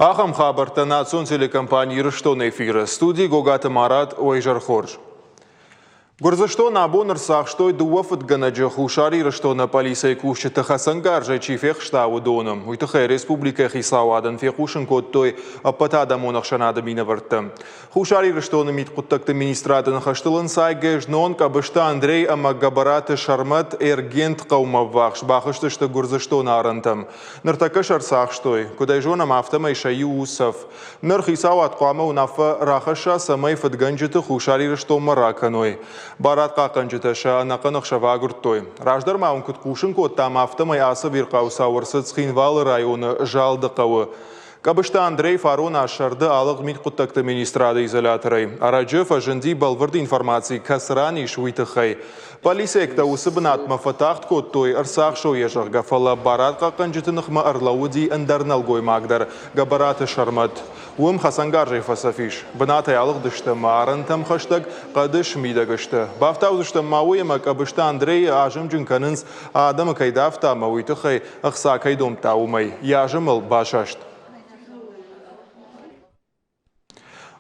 Ахам хабарта национальной телекомпании «Рыштон» эфира. Студии Гогата Марат Ойжар Хорж. Гурзаштон абонер сахштой дуафт ганаджа хушари Рыштона полиция кушчета хасангаржа чифех штау доном. Уйтахай республика хисауадан фехушен коттой апатада монахшанада минавартам. Хушари Рыштона мит куттакта министратан хаштылын сайгэж нон кабышта Андрей Амагабараты Шармат эргент каумаввахш бахыштышта Гурзаштона арантам. Нартакашар сахштой, кудай жона мафтама ишаю усав. Нар хисауат куама унафа рахаша самай фатганджета Хушари Рыштон мараканой. Барат қақынжыташа нақынық шавагуртой. Раждар маункут кушынко там автомай асы вирқауса орсыц Хинвалы районы жалды қауы. Кабышта Андрей Фарон ашарды алық мит құттақты министрады изоляторы. Араджев ажынди балвырды информации касрани шуйтықай. Полиция кта усыбын атма фатахт коттой арсақ шо ежақ гафала барат қақынжытынықма арлауди андарналгой мағдар. Габараты Шармат. Уым Хасангаржай фасафиш. Бынатай алық дышты марын там хаштаг қадыш мидагышты. Бафтаузышты мауема кабышта Андрей ажым жүнканынс адамы кайдафта мауитықай ақса кайдом таумай. Яжымыл башашт.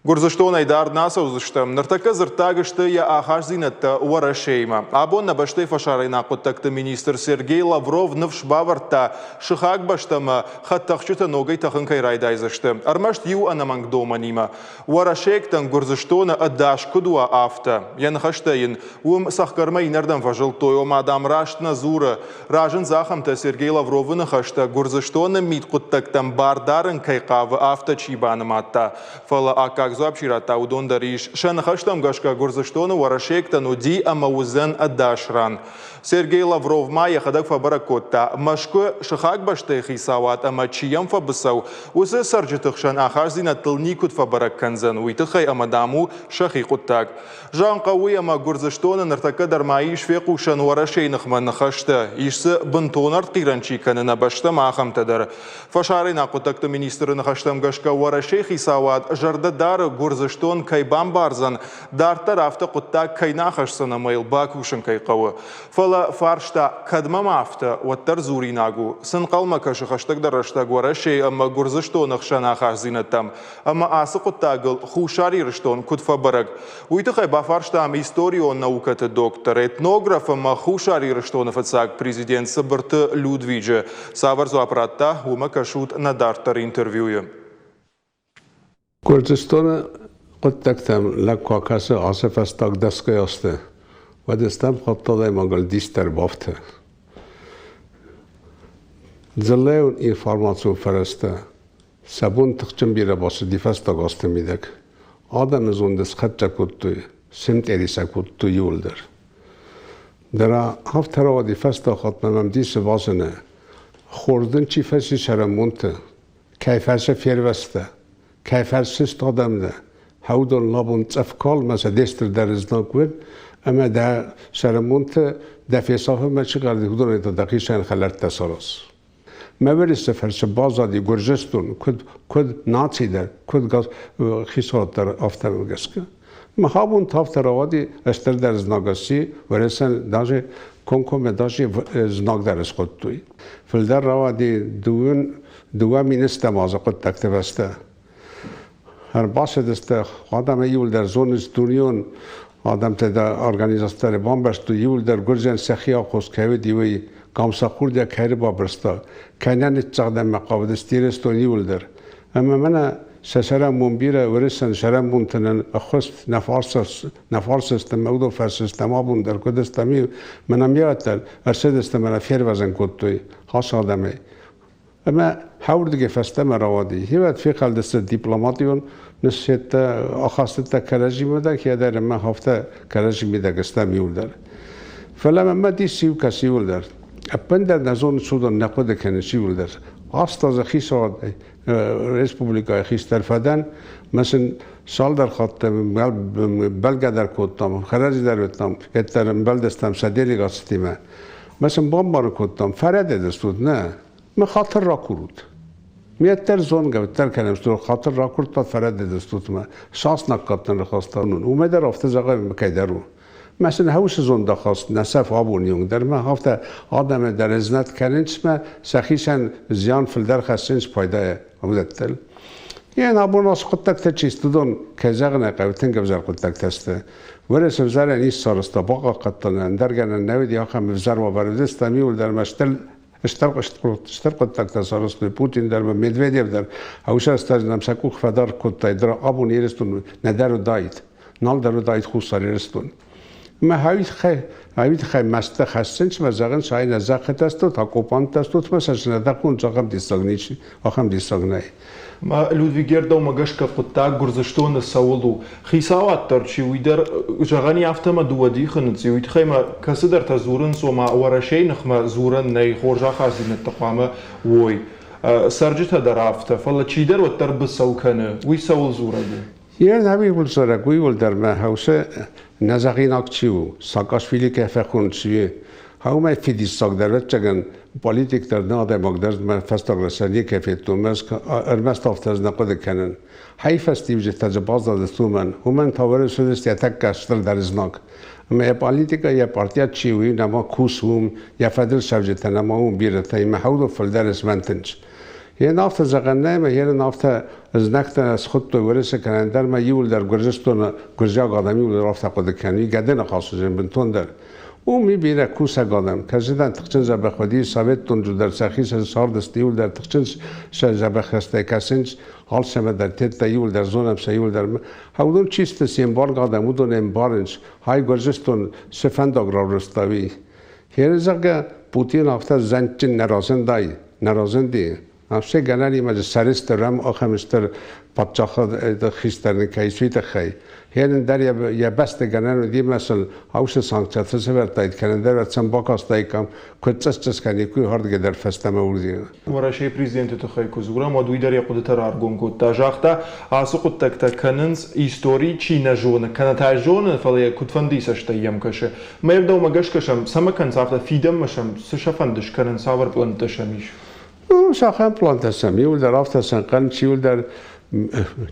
Гурзаштон айдар насаузыштым. Нартака зыртагышты я ахарзинатта уарашейма. Абон набашты фашарайна құттақты министр Сергей Лавров навшбаварта шыхак баштама хаттақчыта ногай тахын кайрайдайзышты. Армашт ю анаманг доманима. Уарашейктан Гурзаштона адаш кудуа афта. Янхаштайын сахкарма инардан фажылтой ома адам раштна зура. Ражын захамта Сергей Лавровын хашта Гурзаштона мит құттақтан бардарын кайқавы афта чибаныматта. Фала акак Зуапширата удон дариш шанхаштам гашка Гурзаштона уарашектан уди амаузен адашран. Сергей Лавров мая хадак фабаракотта машко шахак баште хисават амачиям фабсау усе саржитахшан ахарзина тылникут фабаракканзан уйтахай амадаму шахи куттак. Жан қауи ама Гурзаштона нартака дармаиш феқушан уарашейнахман хашта ишсы бынтонарт қиранчиканы башта махамтадар. Фашарина куттакты министрын хаштам гашка уарашей хисават жардадар Гурзаштон кайбам барзан дар тарафта куттак кайнахашсана майл бакушан кайқауы. Фала фаршта кадмам афта уаттар зуринагу. Сын қалма кашы хаштаг дараштаг уарашей ама Гурзаштонах шанахарзинатам. Ама асы куттагыл Хушари Рыштон кутфа бараг. Уйтахай бафаршта ама историю наукаты доктор. Этнограф ама Хушари Рыштонов ацак президент Сабырты Людвиджа. Саварзу апратта ума кашут на дартар интервьюе. Гурзаштона قدتم لکاکس آصف استاک دستگاه است و دستم خطاده مگل دیستر بافته زلیون اینفارماسیون فرسته سبون تخچم بیره باشه دیفستاک است میدک آدم از اون دست خطا کتوی سمت اریسا کتوی یولدر در هفته را دیفستاک خطمم دیس واسنه خوردن چی فسی شرمونته کیفرش فیروسته کیفرشست آدم ده هودون لابون تفکال مثلا دستر درزنا کود اما ده شرمونت دفع صافه ما چی کردی هودون ایتا دقیقشان خلرد تساراس مبری سفرش بازادی گرجستون کد ناچی در کد خیسات در آفتر گسکه مخابون تافتر آوادی اشتر درزنا گسی و رسن داجه کنکم داجه زناگ درز خود توی فلدر روادی دو مینست مازه قد تکتب استه هر باشه دسته آدم یول در زونش دنیون آدم تدا ارگانیزاتور بامبرش تو یول در گرجن سخیا خوش که دیوی کامسا خورده کاری بابرستا کنن چقدر مقابل استیرست و یول در اما من سشرم منبیره ورسن شرم منتن خست نفارس استمودو فرس استمابون در کدستمی منم یادتر ارشد استمرا فیر وزن کتوی خاص آدمی اما حوردگی فستم روادی هیوت فی خالدست دیپلماتیون نشیت آخاسته کراجی میده که در ما هفته کراجی میده گستم یولدر فلما ما دیسیو کسی یولدر اپن در نزون سودان نقد کنشی یولدر آستاز خیساد ریسپوبلیکای خیستر فدن مثلا سال در خاطر بلگه در کدام خراجی در ویتنام اتر بلدستم صدیری گاستیمه مثلا بامبار کدام فرد دستود نه من خاطر را کرد میتر زون گفتر کنم تو خاطر را کرد تا فرد دستود ما شانس نکاتن رخواستانون اومد رفته زغای مکیدرو مثلا هوش زنده خواست نصف آبونیون در ما هفته آدم در ازنت کننش ما سخیشن زیان فلدر خستنش پایدای بودتل یه نابون از خود تک چیست دون که زغنه قوتن گذر خود تک تسته ورس وزار نیست سارستا باقا قطعن درگن نویدی آخم وزار و بردست میول در مشتل اشتر خود تک تسارست پوتین در مدویدیو در هوش استاج نمسکو خفدار خود تایدر آبون ایرستون ندر و داید نال در و داید خود ساریرستون ما هایید خی مست خستنش و زغن شاید نزاخت است و تاکوپانت است و مثلا نداخون جاکم دیستگنیچی آخم دیستگنای ما لودویگر دو مگش که قطع گرزشتون سوالو خیساوات ترچی ویدر جغانی افتما دودی خنتی وید خیمه کسی در تزورن سو ما ورشی نخما زورن نی خورجا خازین التقامه وی سرجت در افته فلا چی در و تر بسوکنه وی سوال زوره یه نبی ول زوره گوی ول در ما هوشه نزاقین اکچیو ساکاشویلی که فخون چیه هاومای فیدیستاک در چگن پلیتیک در ناده مقدرز من فستاک رسانی که فیتومز ارمست افتاز نقد کنن حیف استیم جه تجباز داده تومن همون تاوره شدست یا تک کشتر در ازناک اما یا پلیتیکا یا پارتیا چیوی نما کوس هم یا فدل شوجت نما هم بیرته اما حود فلدر اسمنتنج یه نافت زغنه ما یه نافت از نکت از خود تو ورس کنن در ما یول در گرجستون گرجا قادمی ول رافت قد کنی گده نخواست جن بنتون در او میبینه کوسه قادم کشیدن تخچن زب خودی ثابت تون جو در سخیش سار دستیول در تخچن زب خسته کسنج حال شما در تت یول در زونم سیول در هودون چیست سیمبار قادم ودون امبارنج های گرجستون سفنداگ را رستاوی هرزاگ پوتین افتا زنچن نرازندی افشه گناری مجه سرست رم آخمستر پادشاه خیسترن کیسویت خی هرن در یا بست گنر دی مثل هاوش سانکچات سوار تایید کنن در وقتم باکاست ایکم کتچس کنی کوی هرد گدر فستم اولی ورشی پریزیدنت تو خی کوزورا ما دوی در یقود تر ارگون کود تاجاختا آسوق تک تک کننز ایستوری چی نجون کنه تاجون فلی کودفندی سشتیم کشه ما یبدو مگش کشم سمکن سافت فیدم مشم سشفندش کنن ساور پلنتشمیش شاخم پلانتاسم یول در آفتاسم قن چیول در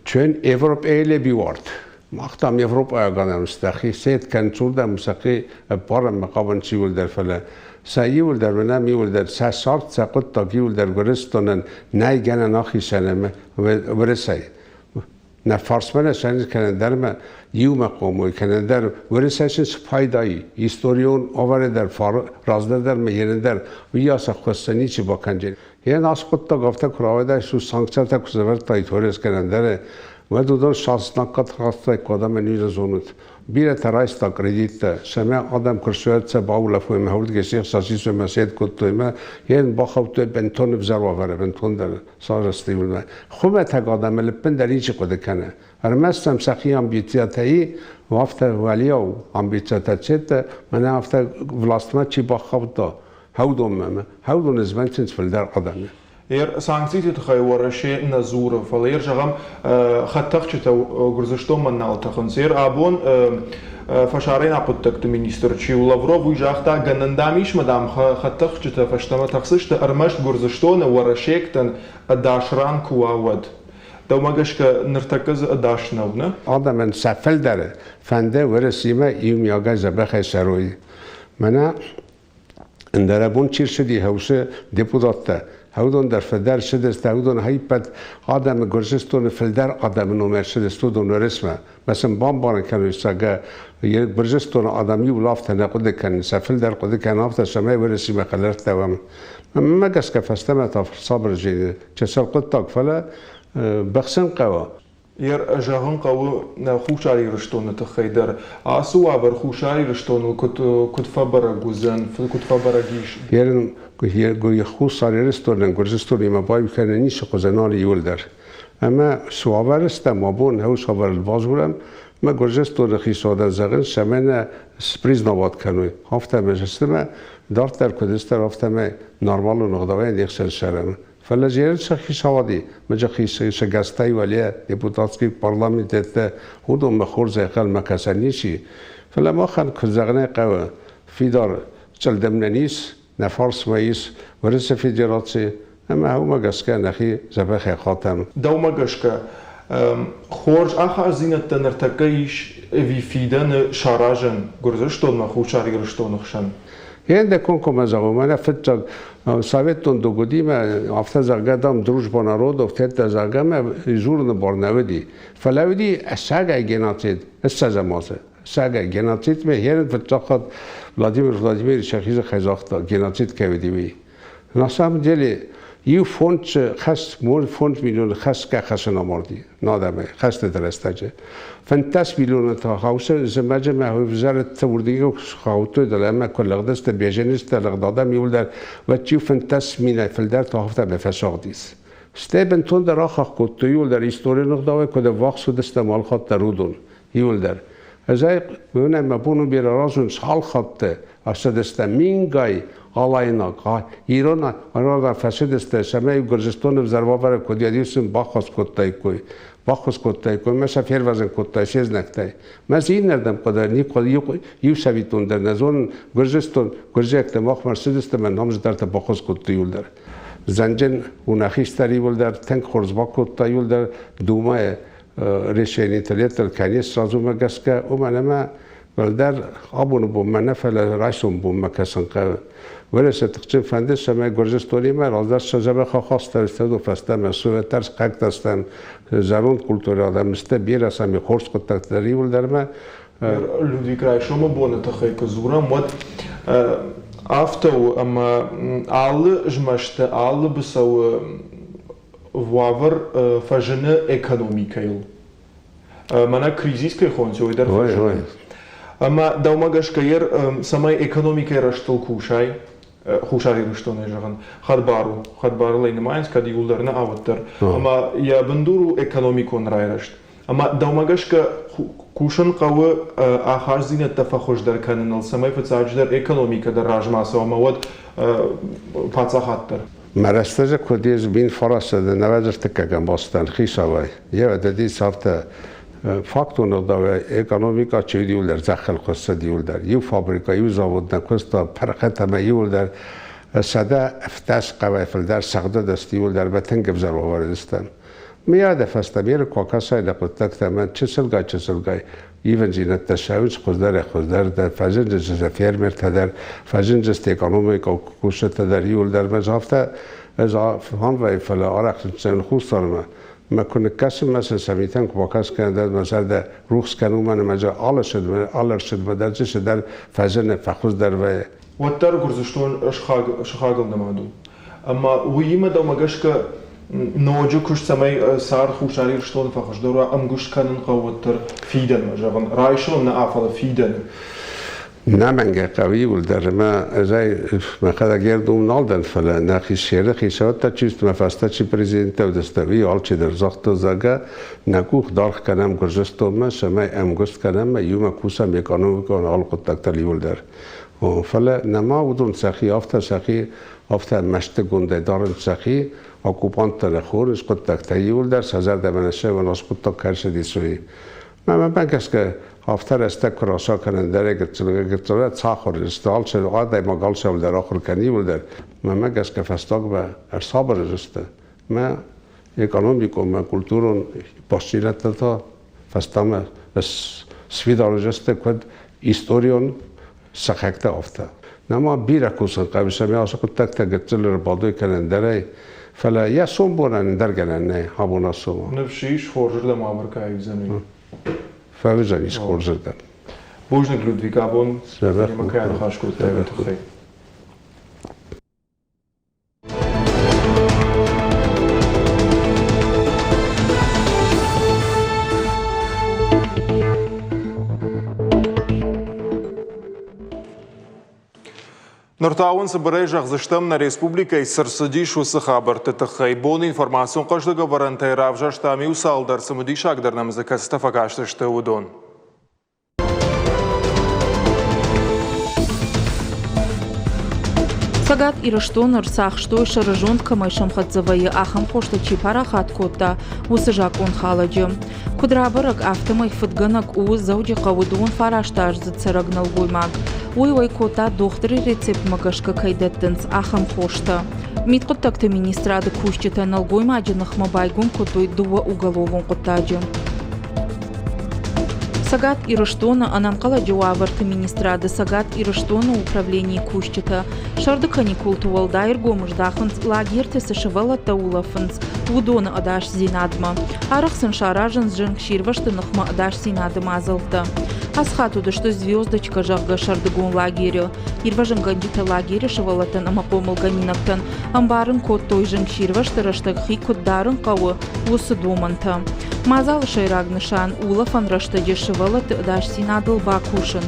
چون اروپا ایل بیوارد مختم اروپا اگانم استخی سید کنچور در موسیقی بارم مقابل چیول در فله سایول در منام یول در ساسارت سقط تاگیول در گرستونن نایگن ناخی سنم ورسای نه فارسمن شنید کنن در ما یو مقاموی کنن در ورسایشش فایدایی هیستوریون آوره در رازده در میگیرن در ویاس خواستنی چی با کنجین یه ناس خود تا گفته کراوده شو سانکچر تا کسور تایتوریس کنن در و دو شانسناکات خواسته کدام نیز زونت بیره ترایست تا کردیت شما آدم کرشویت سه باول فوی مهورد گشیخ ساسیس و مسید کد توی ما یه باخو توی بنتون بزر وافره بنتون در سال استیول ما خوبه تا آدم لپن در اینچ قد کنه ارمستم سخی امبیتیاتایی وافته ولیا و امبیتیاتات من وافته ولاستما چی باخو تا هودون نزمنتنس فلدر آدمه سانکسیتی تخای ورشی نزور فلیر جغم خطق چه گرزشتون من نالتخن سیر آبون فشارین عقد تکت مینیستر چی و لافروف ویجاختا گنندامیش مدام خطق چه فشتما تخصیش ارمشت گرزشتون ورشیکتن داشران کواود دو مگش که نرتکز داش نو نه آدم سفل داره فنده ورسیمه ایوم یاگه زبخه سروی منه اندرابون چیر شدی هوشه دپوداته هودون در فدر شدست هودون هایپت آدم گرجستون فلدر آدم نومر شدست دون رسمه مثلا بان کنوی ساگه یه گرجستون آدمی ولافت نقد کن سفل در قد کن آفت شمای ورسی مقلرت دوام ما گس که فستم تا صبر جیده چه سال قد تاک فلا بخشن قوا جهان قو خوشاری رشتون تخیدر آسو عبر خوشاری رشتون کد فبر گوزن کد فبر گیش گوی خوشاری رشتون گرجستون ما باید کنه نیش قزنال یول در اما سوابر است ما بون هوش خبر البازورم ما گرجستون خیساده زغن شمن سپریز نواد کنوی هفته مجستم دارت در کدستر هفته ما نرمال و نقدوی دیخشن شرم فلجیرن شخصی شوادی مجا خیلی شگسته ولیه دیپوتاتسکی پارلمانت هودم مخورز اقل مکسنیشی فلما خان کزغنه قوه فیدار چل دمنیس نفارس ویس ورس فیدراتی اما هو مگسکه نخی زبخ خاتم دو مگسکه خورج آخر زینت نرتکیش ویفیدن شارژن گرزشتون مخوشاری گرشتون خشن. یه کنکم از آقا فتج سویتون دو گودی من افته زرگدام دروش بانارود افته زرگم زور نبارنودی فلودی ساگه گناتید استزماسه ساگه گناتید به هرن فتجاخت ولادیمیر شخیز خیزاخت گناتید که بدیمی ناسام جلی یو فونت خست مول فونت میلیون خست که خست نمردی نادمه خست درستاجه فانتاس میلیون تا خاوسه زمجه ما وزارت توردی و خاوتو دلما کل قدست بیجنست لقدادا میولدر و چیو فانتاس مینه فلدر تا هفته به فساقدیس استبن تون در آخر کد تو یولدر هیستوری نقداوه کد واقع سودست مال خط درودون یولدر ازای بونه مبونو بیر رازون سال خطه اصدست مینگای آلاینا ایران آنها فساد است شما گرجستان و زربافر کدیادیوسم باخوس کتای کوی باخوس کتای کوی من سفیر وزن کتای شیز نکتای من زین نردم قدر نی قدیو یو شویتون در نزون گرجستان گرجه اکتماخ مرسد است من نامز در تا باخوس کتایول در زنجن و نخیستری ول در تنگ خورز با کتایول در دومه رشینی تلیت الکانیس رازوم گسکه و منما ولدر آبون بوم من فل رایسون بوم مکسن که ورسه تقچین فنده شما گرجستانی ما رازدار شجبه خواست ترسته دو فسته مسئول ترس قک دستن زرون کلتوری آدم است بیر اصلا خورس کت تقدری ولدر ما لودویک رایشوم بونه تخیل کزورم ود افتو اما آل جمشت آل بسو واور فجنه اکونومیکیل منا کریزیس که خونچوی در فجنه اما دوماغش کیر سمای اکونومیکای رشتل کوشای خوشاری رشتونه جهان خدبارو لینماینس کدی یولدرنا آوتر اما یا بندورو اکونومیکون رایرشت اما دوماغش که کوشن قوه آخر زینت تفخوش در کنن سمای فتساج در اکونومیکا در راجماسه و مواد پاتسا خاطر مرستج کدیز بین فراسته نوازش تکگم باستن خیشاوی یه ودی سافته فاکتون داوی اکونومیکا چه دیول در زخل قصه دیول در یو فابریکا یو زاود نکستا پرخت ما یول در صدا افتاش قوافل در سقده دستیول در بتنگ بزر واردستان میاد فستا میر کوکاسای دقت من چه سلگای ایون جینت تشاوش خوددار در فاجن جزافیر مرت در فاجن جست اکونومیکا کوشت در یول در مزافته از هم و فلا آرخ سن خوستارم ما کنه کسی مثلا سمیتن که با کس کنده مثلا در روخس کنو من مجا آلر شد و درجه شد در فجن فخوز در وی و تر گرزشتون شخاگل نمادو اما ویما دو مگش که نوجو کش سمی سار خوشاری رشتون فخوش دورا ام گوش کنن قوتر فیدن مجاون رایشون نافل فیدن نمنگه قوی بود در ما ازای مقدار گردم نالدن فلا نخی شیره خیشات تا چیست مفسته چی پرزیدنت و دستوی آل چی در زخت زاگه نکوخ دارخ کنم گرجستان ما شمای امگست کنم ما یوم کوسم اکونومیکان آل قطع تلیول در فلا نما بودن سخی آفته مشت گنده دارن سخی اکوپانت نخورش قطع تلیول در سازر دمنشه و ناس قطع کرش دیسوی من بگم که آفتر است کراسا کننده گرچه ساخر استعال شد آده ما قال شد در آخر کنی ولدر من بگم که فستاق به ارساب رجسته ما اکونومیکو ما کلتورون پاشیلت تا فستام سویدار رجسته کد هیستوریون سخکته آفته نما بیره کوسن قبلش می آسا کد تک گرچه ربادوی کننده فلا یا سوم بونن در گننه هابونا سوم نفشیش خورجر لما امریکایی زنی فوزانیش خورجر دن بوجنك لودویک آبون مكان خاش كنت تخي نرتاون سبرای جغزشتم نا республика سرسدی شو سخابر تتخی بون اینفورماسیون قشد گورنتای رافجاش تامی و سال در سمودی شاک در نمزک استفاقاشتشته ودون. Сагат Ираштонер сахштой шаржон камайшам хадзавай ахам хошта чипара хат котта усажакон халаджи. Кудрабарак автомай футганак у зауджи қавудун фараштаж зацарагнал гоймак. Уй котта дохтри рецепт магашка кайдеттенс ахам хошта. Миткоттакты министрады кущита налгой маджинах мабайгун котой дуа уголовун коттаджи. Сагат Ирыштона ананкала жауабарты министрады Сагат Ирыштона управлении кущита. Шарды каникул тувалдайр гомыждахынц лагерте сышывала таулафынц удона адаш зинадма. Арахсын шаражын жын ширваштынықма адаш зинадыма азылты. Асхатуды, что звездочка жагга шардыгун лагерю. Ирважын гандита лагерю шывалатын амакомыл ганинактан. Амбарын кот той жын ширваштырыштык хи коддарын кавы усы доманта. Мазал шайрагнышан улафан раштаджи шывалат адаш зинадыл бакушын.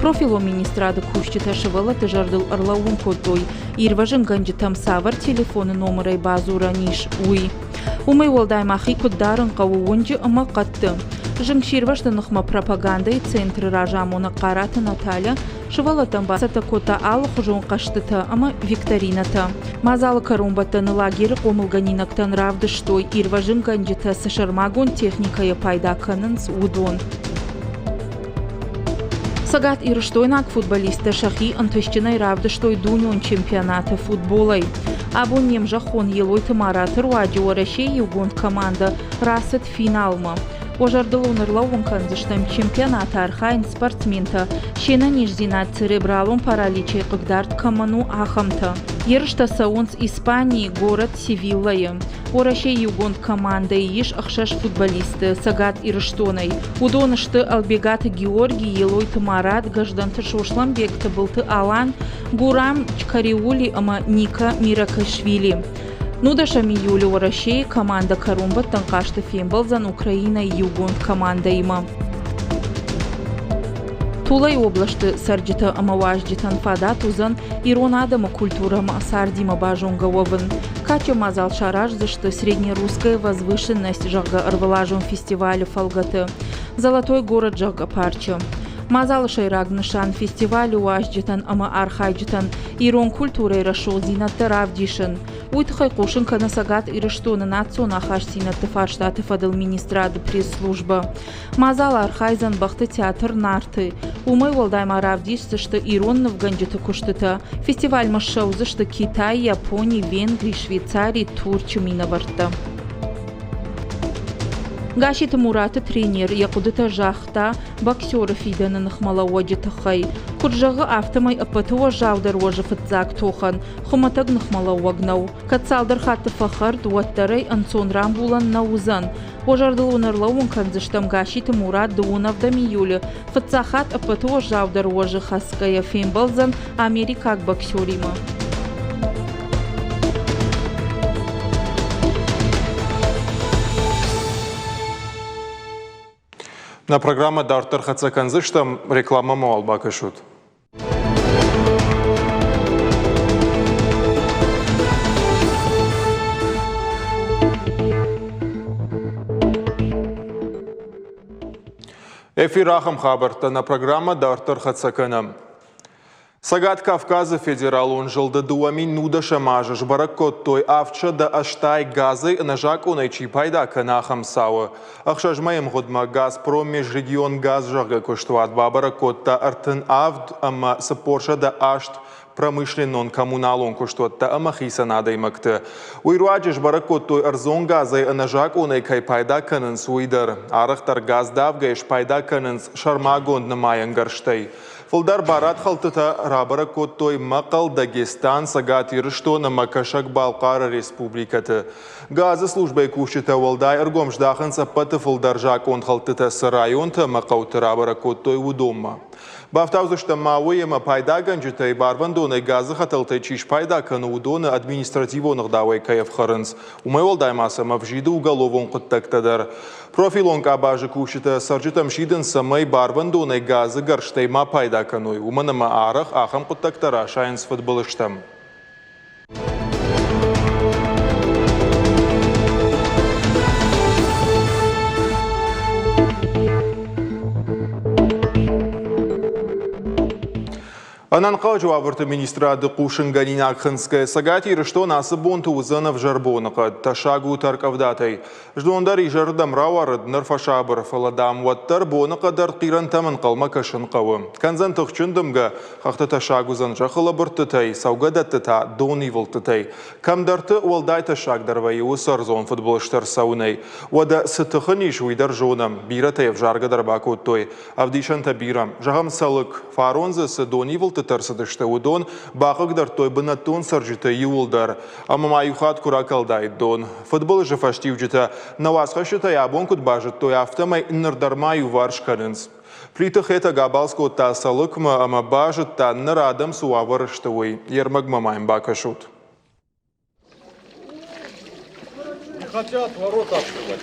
Профило министрады кущита шывалат жардыл арлаун котой. Ирважын гандитам савар телефоны номерай базура ниш уй. Умай волдаймахи коддарын кавы онджи амакатты. Жыңширваштынықма пропаганда и центры ражамуна қараты Наталья шывалатан басата кота алы хужон қаштыта, ама викторината. Мазалы карумбаттаны лагері қомылганинақтан равды штой ирважын ганджита сышармагон техникая пайда канынс удон. Сагат Ирыштойнак футболиста шахи антыштинай равды штой дуньон чемпионата футболай. Абон немжахон елой тамаратыр уадио России угонд команда расет финалма. Ожардыл унырлауын канзыштам чемпионат архайн спортсмента. Шена нижзинат церебралон параличей кыгдарт каману ахамта. Ерышта саунс Испании город Севиллая. Орашей югонд команда иш ахшаш футболисты Сагат Ирыштонай. Удонышты Албегаты Георгий елой тамарат гажданты шошламбекты былты Алан Гурам Чкариули ама Ника Миракашвили. Нудашами Юли Орашей команда Карумба танкашты фембалзан Украина югонд команда има. Тулай облашты сарджита амаважджитан фадат узан иронадама культурама сардима бажонгововын. Катя мазал шараж зашты среднерусская возвышенность жага арвалажон фестиваля фалгаты. Золотой город жага парча. Мазал шайрагнышан фестиваль уажджитан ама архайджитан ирон культурой рашол зинатты равдишын. Уйтхай кошын кана Сагат Ирыштона национа хаш зинатты фарштаты фадыл министрады пресс-служба. Мазал архайзан бахты театр нарты. Умай волдайма равдишсы, что иронны в ганджиты куштыта. Фестиваль машаузы, что Китай, Япония, Венгрия, Швейцария, Турчия миноварта. Гашиты Мураты тренер, якудыта жахта, боксеры фиданынық малауаджиты хай. Куржағы автомай апатуа жаудар уажы фытзак тохан, хуматагнық малауагнау. Катсалдар хатты фахар дуаттарай ансонрам булан наузан. Ожардыл унарлауын канзыштам Гашиты Мурат дуунавдами юлі. Фытзахат апатуа жаудар уажы хаская фембалзан Америкак боксерима. На программа Дартар Хацаканзыштам реклама Моалбакашут. Эфир Ахам Хабарта на программа Дартар Хацаканам. Сагат Кавказа федералун жылды дуамин нуда шамажыш баракот той авча да аштай газы нажак унайчи пайда канахам сауы. Ахшажмаем годма Газпром межрегион газ жага коштуат баракот артын авд ама сапорша да ашт промышленнон коммуналон коштуатта ама хисанада имакты. Уйруаджыш баракот той арзон газы нажак унайкай пайда канын суидар. Арахтар газдавгайш пайда канынс шармагон намаян гарштай. Фылдар барат халтыта рабара коттой Мақал Дагестан Сагат Ирыштона Макашак Балқара Республикаты. Газы службай кушита валдай аргомждахын саппаты фылдар жакон халтыта сарайонта Мақауты рабара коттой удомма. Бафтаузышта мауэма пайдаган житай барвандоны газы хаталтай чиш пайдаканы удоны административонық давай кайф харынс. Умай валдаймаса мавжиды уголовон құттактадар. Профилон кабажы кушита саржитам шидын самай барвандоны газы гарштайма пайдаканой. Уманама арах ахам құттактара шайынс футболыштам. Ананқа жауабырты министрады Қушынганин Акхынская сагати рышто насы бонты узанов жарбонықа ташагу таркавдатай. Ждондар и жардам рауарыд нырфашабыр фаладам ваттар бонықа дар қиран тамын қалма кашын қауы. Канзан тұқчындымға қақты ташагу зан жақылы бұрттытай, саугадаттыта дони вылтытай. Камдарты уалдай ташагдарвай усар зон футболыштар саунай. Вада сытықын ишуидар жонам, биратаев жаргадар бакуттой. Авдишанта бирам, жағам салық фаронзысы дони вылты тарсыдышты удон, бақығдар той бынаттон саржыты юлдар. Амама юхат куракалдай дон. Футбол же фаштивджита навасқа шытай абон кудбажыт той автомай нырдармаю варшкарынс. Плитых это габалско та салыкма, ама бажыт та нарадам суаварыштывой. Ермаг мамаем бакашут. Хотят ворота открывать.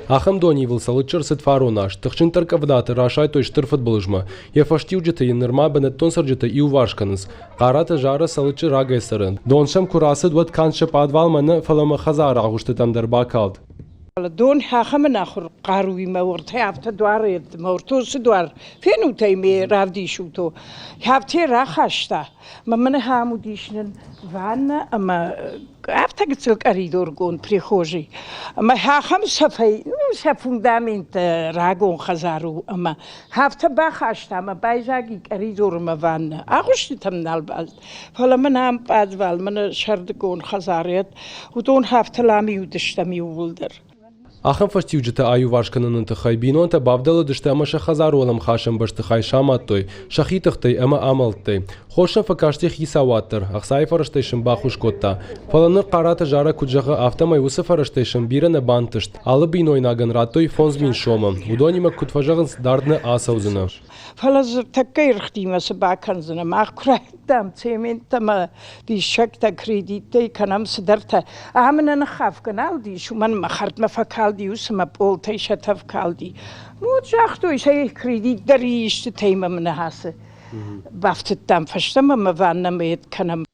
Ахам донивил салычыр сыт фаронаш, тықчын таркавдаты рашай той штыр футболыжма. Ефаштив жыты енырма бенеттон саржыты и увашканыз. Қараты жары салычыр агайсырын. Доншам курасы дуат каншы падвалманы фалама хазар ағушты тамдар бакалд. دون حاخم نخور قاروی مورد هفته دوار مورتوس دوار فینو تیمی رفتی شو تو هفته راخشته من همودیشن وان اما هفته گذشت اریدور گون پریخوجی اما حاخم سفوندم این راگون خزارو اما هفته بخشته اما بایزاگی اریدور ما وان آغوشتم نالباز فلا من هم بازوال من شرد گون خزاریت و دون هفته لامیودشتم یولدر Ахам фаштив жыты аю вашканын тыхай бинон та бавдалы дышты ама шахазар олам хашам баш тыхай шаматтой, шахитыхтай ама амалттай. Хошам факаштих хисаваттыр, ахсай фарыштай шымбахуш котта. Фаланыр қараты жара куджағы автомай усы фарыштай шымбираны бантышт. Алы биной наган раттой фонзбин шомам. Удонима кутфажағын дардны асаузына. فلز تکیر خدیم سباکن زنم آخرایدم تیمینتم دیشک تکریدیتی کنم صدرت آمن نخاف کنال دی شو من مخرد مفکال دی وسم بول تیشتف کال دی موجودی شی کریدیت دریشت تیم من هست بافتم فشتم موانم بید کنم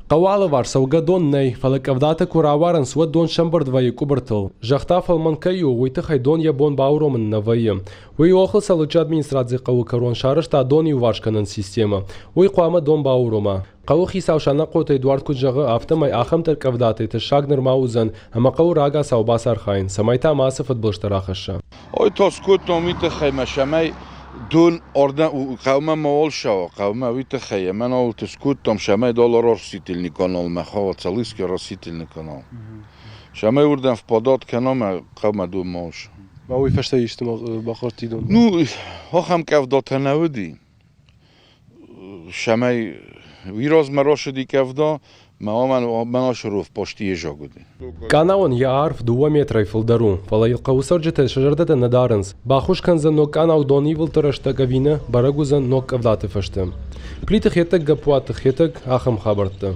قوالة var sauga don nei, falak avdata kurawaran suat don shambard vai kubertel. Jachta falman kayu, uite hai don ya bon bauromen na vai. Ui ochl saluci administrație qawu karon sharashta don uvashkanan sistema. Ui qama don bauroma. Qawu xisau shana qot Eduard kujaga afta mai axam ter kavdate te shagner mauzan, ama qawu raga sau basar khain. Samaita masa futbol shtaraqasha. Ой, то скутно мите хайма шамай دون أردن قوم مول شو قوم ويت خيا من أول تسكت تم شماي دولار رسيتل نكانال مخاوت ساليسك رسيتل نكانال شماي أردن في بدات كنام قوم دون ماش ما هو يفشتيش تم بخارتي دون نو هم كيف دات نودي شماي ويراز مراشدي كيف دا ما من أشروف باشتي جاودي Канаон я арф 2 метра и филдару. Фала илqa usarjete shajartete nadarens. Baxush kanzan no kanau donivil tarashta gavina baraguzan no kavdate fashtem. Plite hetek gapuat hetek ахам хабарта.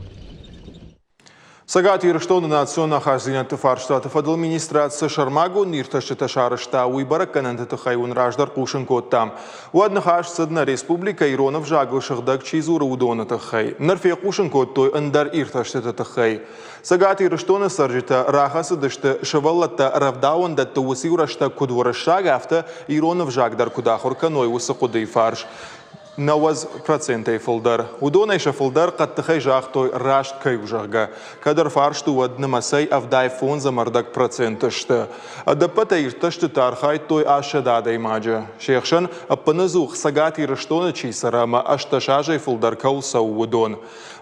Сагати рыштоны национа хазинаты фарштаты фадл министрация Шармагу нирташчыта шарышта уйбарак кананты хайун раждар кушын коттам. Уадны хаш садна республика Иронов жагыл шыгдак чизуры удоны тахай. Нарфе кушын коттой андар ирташчыта тахай. Сагати рыштоны саржита рахасы дышты шываллатта равдауан датты усы урашта кудворашага авта Иронов жагдар кудахур каной усы куды фарш. 90% фылдар. Удонайша фылдар қаттықай жақтой рашт кай ұжағға. Кадар фаршту адны масай авдай фон замардак процентышты. Адаппата иртышты тархай той ашададай маджа. Шехшан аппанызух сагати рыштоны чисарама ашташажай фылдар каулса удон.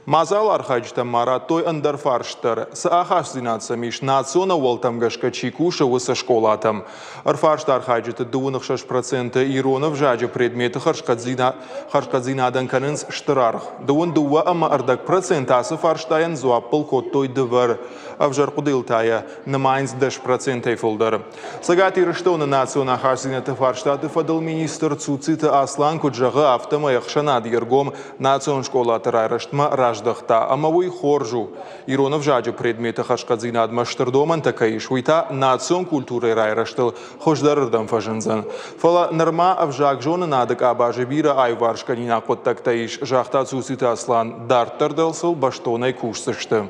Мазал архаджта мара той андар фарштар. Саахаш зинатса миш национа уалтам гашка чикуша уса школатам. Арфаршта архаджта 96% Иронов жаджа предметы харшкадзинадан канынс штырарх. Дуын дуа ама ардак процентасы фарштаян зуаппыл коттой дывар. Авжар кудылтая намайнс 10% фылдар. Сагати рыштоны национа хашзинаты фарштаты фадыл министр Цуцита Аслан куджага автома яхшанад ергом национ школаты райраштма раждахта. Амавуй хоржу. Иронов жаджа предметы харшкадзинад маштырдоман такаиш. Уйта национ культуры райраштыл хождарырдам фажынзан. Фала нарма авжак жоны надык абажы бира айваршканина коттактаиш. Жахта Цуцита Аслан дарттардалсыл баштонай кушсышты.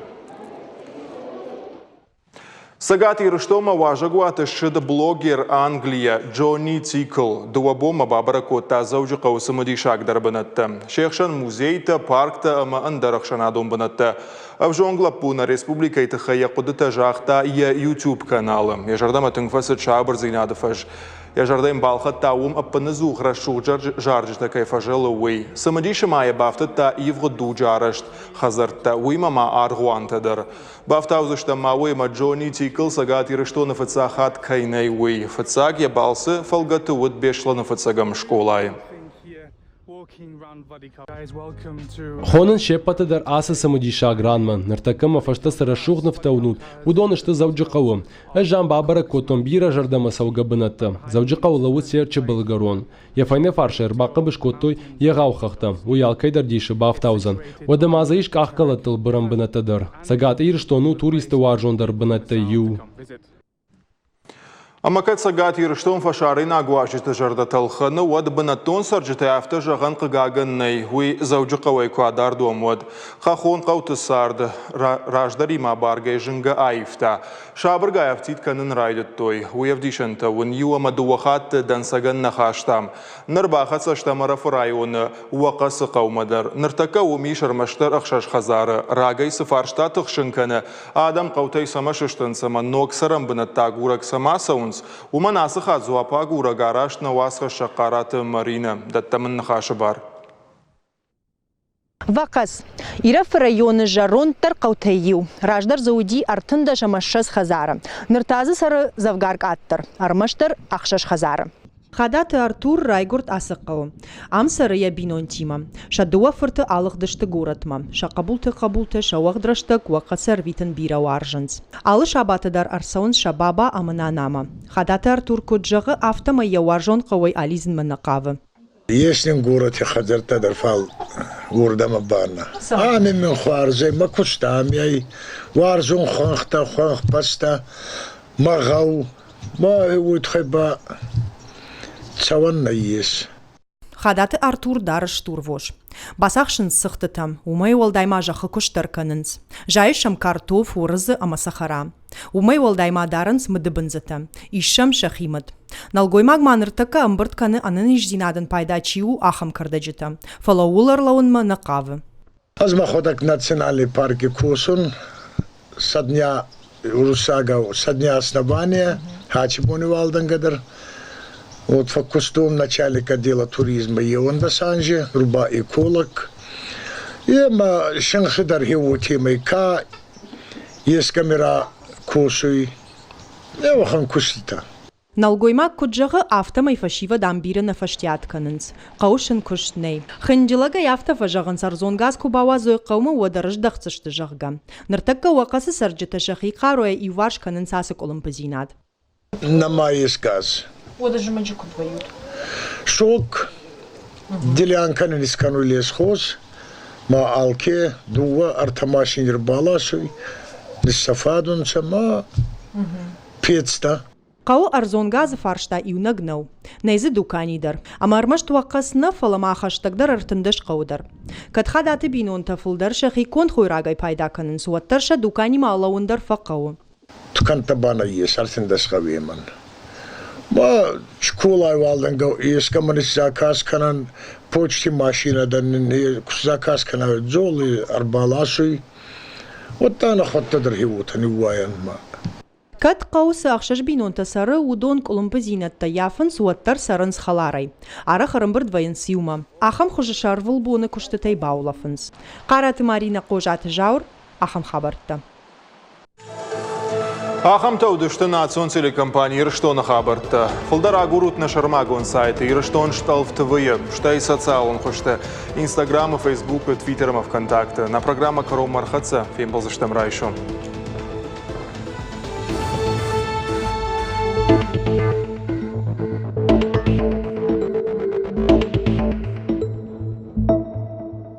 Сагат ирыштома важагуата шыда блогер Англия Джонни Цикл дуабома бабаракота завжы қаусымыди шагдар бынатты. Шейхшан музейта, паркта ама андарахшан адом бынатты. Авжонглап пуна республика итахая кудыта жахта я YouTube каналы. Я жардама тыңфасы чабыр зинадыфаж. Я жардам балха таум аппанызу храшу жаржта кайфажела уй. Самадиша мая бафта евгоду жарашт хазарта уй мама аргуантадар. Бафтаузышта мауи ма Джонни Цикл сагат ирыштона фацахат кайнай уй. Фацаг я балсы фалгаты уд бешлана фацагам школай. Хонын шеппаты дар асы самадиша гранман. Нартакама фашта сара шухнов таунут. Удонышты завжы қауым. Жан бабара котом бира жардама сауга бынатты. Завжы қаулауы серчі былгарон. Яфайне фаршер бақы биш коттой егау қақты. Уялкайдар дейші бафтаузан. Одамаза иш қаққалатыл бұрам бынаттыдар. Сагат ирштону туристы варжондар бынатты ю. Амакат сагат ирыштон фашарина гуашита жарда талханы уад бынатон саржыта афта жаған қыгағыннай уй завжы қауай куадар дуамуад. Хахон қауты сарды раждари ма баргай жынға айфта. Шабырға афтит канын райдыт той. Уявдишанта уын юама дуахат дан саган нахаштам. Нырбахат саштамара районы уақасы қаумадар. Ныртака уми шармаштар ақшаш хазары. Рагай сыфаршта тұқшынканы. Адам қаутай самашыштын сама ног сарам бынатта гурак самаса Уманасы хазуапа гура гараш на васха шақараты Марина. Даттамын нахашы бар. Вақас. Ираф районы жарон тарқаутайю. Раждар зауди артында жамашшаз хазары. Ныртазы сары завгарк аттыр. Армаштыр ақшаш хазары. Хадаты Артур Райгурт асыққауы. Амсары я бинон тима. Шадуа фырты алықдышты горатма. Шақабулты қабулты шауақдрашты куақасыр витін бира варжынц. Алы шабатыдар арсауын шабаба амына нама. Хадаты Артур көджығы автама я варжон қауай ализін мұнақавы. Еснен город я хадертадар фал гордама барна. Ами мен хуарзай ма кустам яй. Варжон хуанхта хуанх паста. Мағау. Ма уйтхайба. Хадаты Артур дарыш турвош. Басақшын сықтытам, умай олдайма жақы күштіркінінс. Жайышам картоф урызы амасахара. Умай олдайма дарынс мыдыбынзыты. Ишам шахимыд. Налгоймаг маныртыка амбыртканы анын ижзинадын пайда чиу ахам кардажыты. Фалауларлауынма нақавы. Азма ходак национальный парки Кусун со дня Урусагау, со дня основания, Хачибуни Валдангадр. Вот в кустом начальника отдела туризма Йонда Санжи, руба эколог. И мы шанхидар его темой ка, есть камера косуй, и вахан кустита. Налгоймак куджағы автомай фашива дамбиры на фаштиятканынс. Қаушын күштней. Хынджилага яфта фажағын сарзонгаз кубава зой қаумы уадарыш дақцышты жағға. Ныртакка уақасы сарджыта шахи қаруя и варшканын сасык олымпызинат. Нама есть газ. Даже маджику двоют. Шок, делянканы нискану лесхоз, ма алке, дуа, артамашин баласуй, нисафадун сама, пецта. Қау арзонгазы фаршта иунагнау. Найзы дуканидар. Амармаш туаққасына фалама хаштагдар артындыш қаудар. Катхадаты бинон тафылдар шахи кон хойрагай пайдаканын суаттарша дуканима алауындар фаққау. Tukantабана есть, артындаш қавеман. Ма школа айвалдан ескаманис заказ канан почти машинадан заказ канан золы арбаласуй. Вот тана хоттадыр хивутан уаян ма. Кат қаусы ақшаш бинонта сары удон кулымпы зинатта яфын суаттар сарынс халарай. Ара харымбыр двайын сиума. Ахам хожышар вылбуны күштітай баулафынс. Қараты Марина қожаты жаур, ахам хабартта. Ахам таудышты национ телекомпания Ирыштона хабарта. Фылдара гурут на шармагон сайты Ирыштон шталф ТВ, штай социалон хошты Инстаграма, Фейсбука, Твиттерма, ВКонтакте. На программа Каром Мархаца, феймбалзыштам райшо.